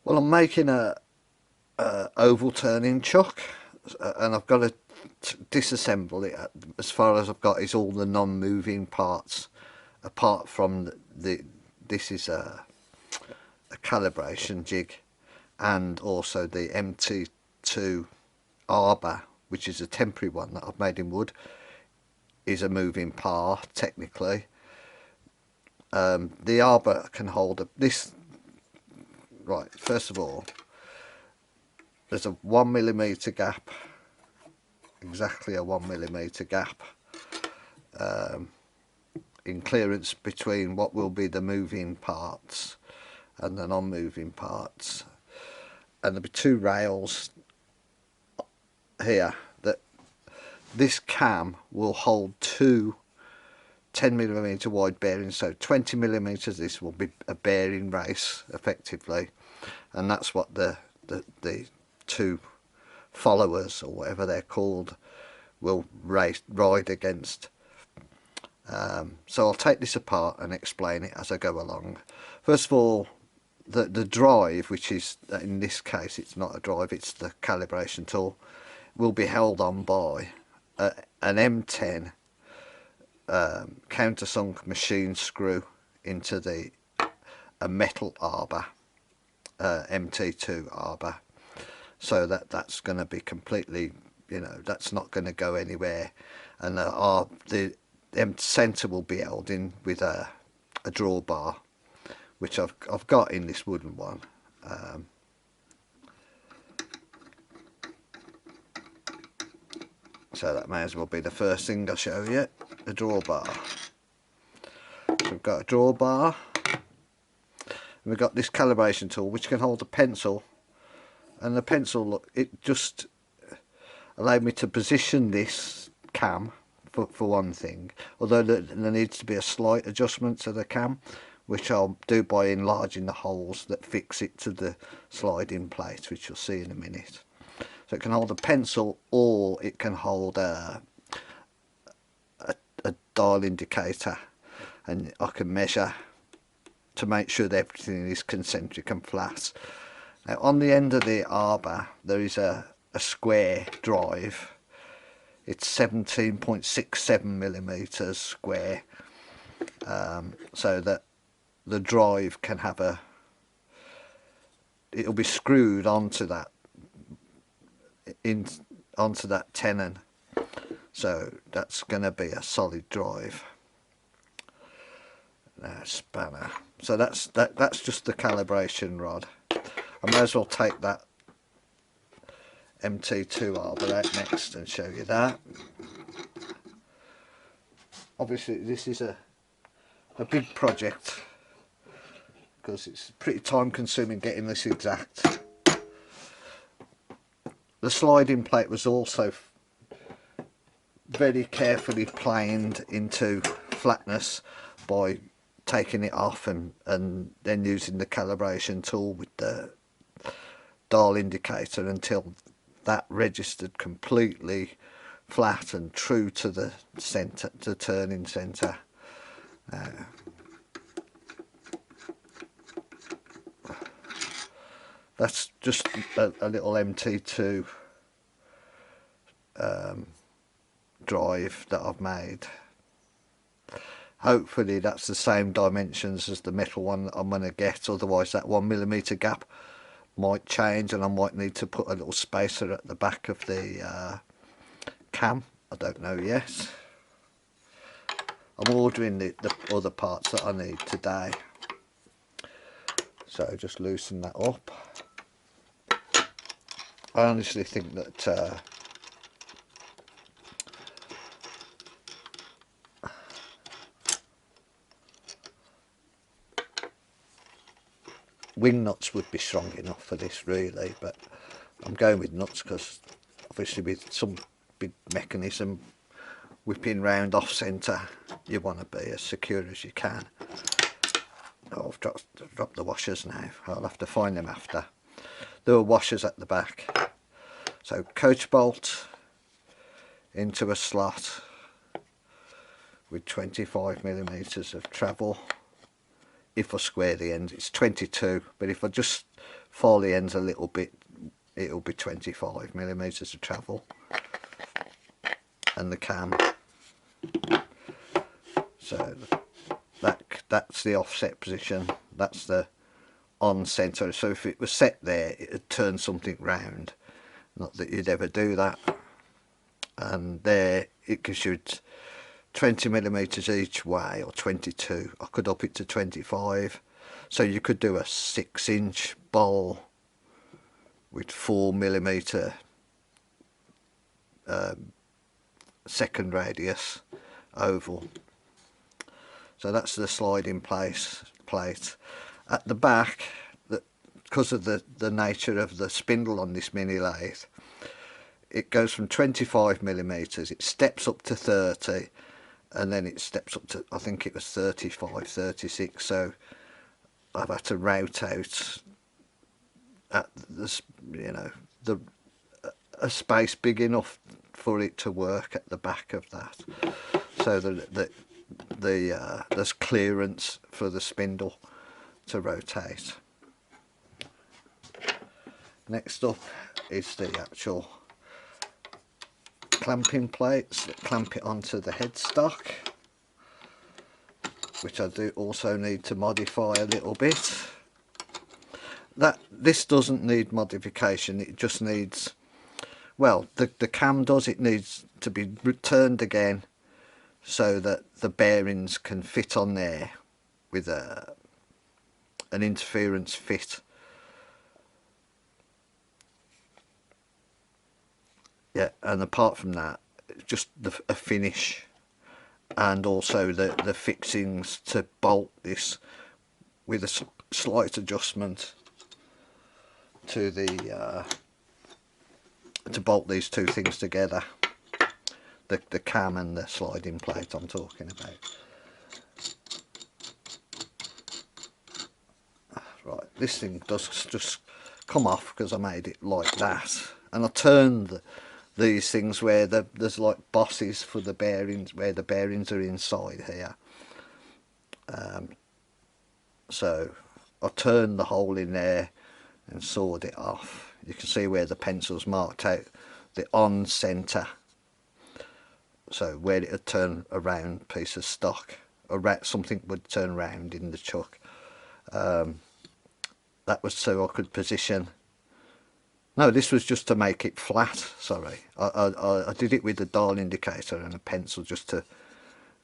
Well, I'm making a oval turning chuck, and I've got to disassemble it. As far as I've got is all the non-moving parts, apart from this is a calibration jig, and also the MT2 arbor, which is a temporary one that I've made in wood, is a moving part technically. The arbor can hold this. Right, first of all, there's a 1mm gap, exactly a 1mm gap in clearance between what will be the moving parts and the non-moving parts, and there'll be two rails here that this cam will hold two 10mm wide bearings, so 20mm this will be a bearing race effectively, and that's what the two followers, or whatever they're called, will ride against. So I'll take this apart and explain it as I go along. First of all, the drive, which is, in this case it's not a drive, it's the calibration tool, will be held on by an M10 countersunk machine screw into a metal arbor, MT2 arbor, so that's going to be completely, that's not going to go anywhere, and the centre will be held in with a drawbar, which I've got in this wooden one. So that may as well be the first thing I show you, the drawbar. So we've got a drawbar, and we've got this calibration tool which can hold a pencil, and the pencil, look, it just allowed me to position this cam for one thing, although there needs to be a slight adjustment to the cam, which I'll do by enlarging the holes that fix it to the sliding plate, which you'll see in a minute. So it can hold a pencil, or it can hold a dial indicator, and I can measure to make sure that everything is concentric and flat. Now on the end of the arbor there is a square drive. It's 17.67mm square, so that the drive can have it'll be screwed onto that tenon, so that's going to be a solid drive. Now spanner, so that's just the calibration rod. I may as well take that MT2 arbor out next and show you that. Obviously this is a big project, because it's pretty time consuming getting this exact. The sliding plate was also very carefully planed into flatness by taking it off and then using the calibration tool with the dial indicator until that registered completely flat and true to the centre, the turning centre. That's just a little MT2 drive that I've made. Hopefully that's the same dimensions as the metal one that I'm going to get, otherwise that 1mm gap might change and I might need to put a little spacer at the back of the cam. I don't know yet. I'm ordering the other parts that I need today, so just loosen that up. I honestly think that wing nuts would be strong enough for this really, but I'm going with nuts because obviously with some big mechanism whipping round off centre you want to be as secure as you can. Oh, I've dropped the washers now, I'll have to find them after. There are washers at the back. So coach bolt into a slot with 25mm of travel. If I square the ends it's 22, but if I just file the ends a little bit, it'll be 25mm of travel. And the cam, so that's the offset position, that's the on centre. So if it was set there, it'd turn something round. Not that you'd ever do that. And there it gives you 20mm each way, or 22. I could up it to 25. So you could do a 6-inch bowl with 4mm second radius oval. So that's the sliding plate. At the back, because of the nature of the spindle on this mini lathe, it goes from 25mm, it steps up to 30, and then it steps up to, I think it was 35, 36. So I've had to route out at this, you know, a space big enough for it to work at the back of that, so that there's clearance for the spindle to rotate. Next up is the actual clamping plates that clamp it onto the headstock, which I do also need to modify a little bit. This doesn't need modification, it just needs, well, the cam does, it needs to be turned again so that the bearings can fit on there with an interference fit. Yeah, and apart from that, just a finish, and also the fixings to bolt this with a slight adjustment to the to bolt these two things together, the cam and the sliding plate I'm talking about. Right, this thing does just come off because I made it like that, and I turned these things where there's like bosses for the bearings, where the bearings are inside here. So I turned the hole in there and sawed it off. You can see where the pencil's marked out the on centre, so where it would turn a round piece of stock, or something would turn round in the chuck. That was so I could position. No, this was just to make it flat, sorry. I did it with a dial indicator and a pencil just to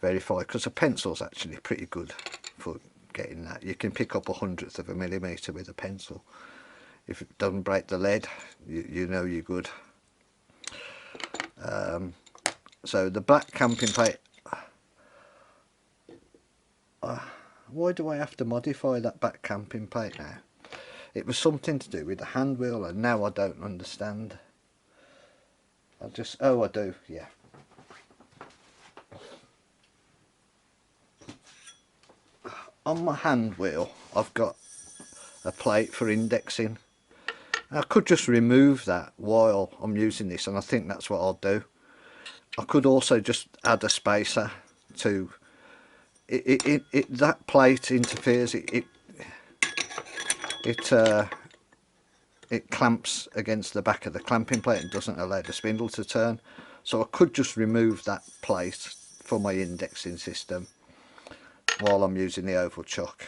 verify, because a pencil's actually pretty good for getting that. You can pick up 1/100 of a millimetre with a pencil. If it doesn't break the lead, you know you're good. So the black clamping plate, why do I have to modify that back clamping plate now? It was something to do with the hand wheel, and now I don't understand. Oh, I do, yeah. On my hand wheel, I've got a plate for indexing. I could just remove that while I'm using this, and I think that's what I'll do. I could also just add a spacer to that plate interferes. It clamps against the back of the clamping plate and doesn't allow the spindle to turn. So I could just remove that plate for my indexing system while I'm using the oval chuck.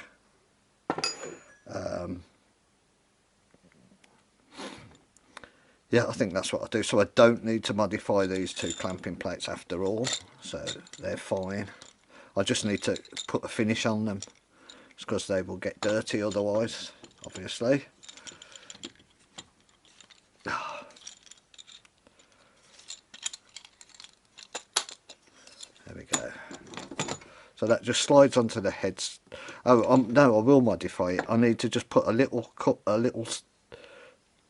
Yeah, I think that's what I do. So I don't need to modify these two clamping plates after all, so they're fine. I just need to put a finish on them, because they will get dirty otherwise, obviously. There we go. So that just slides onto the heads. Oh, no, I will modify it. I need to just put a little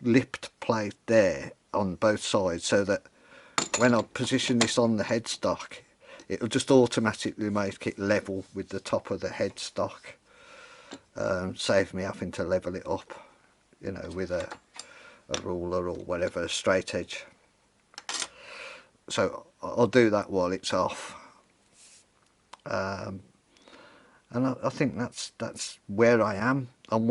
lipped plate there on both sides, so that when I position this on the headstock, it'll just automatically make it level with the top of the headstock. Save me having to level it up, you know, with a ruler or whatever, a straight edge. So I'll do that while it's off. And I think that's where I am.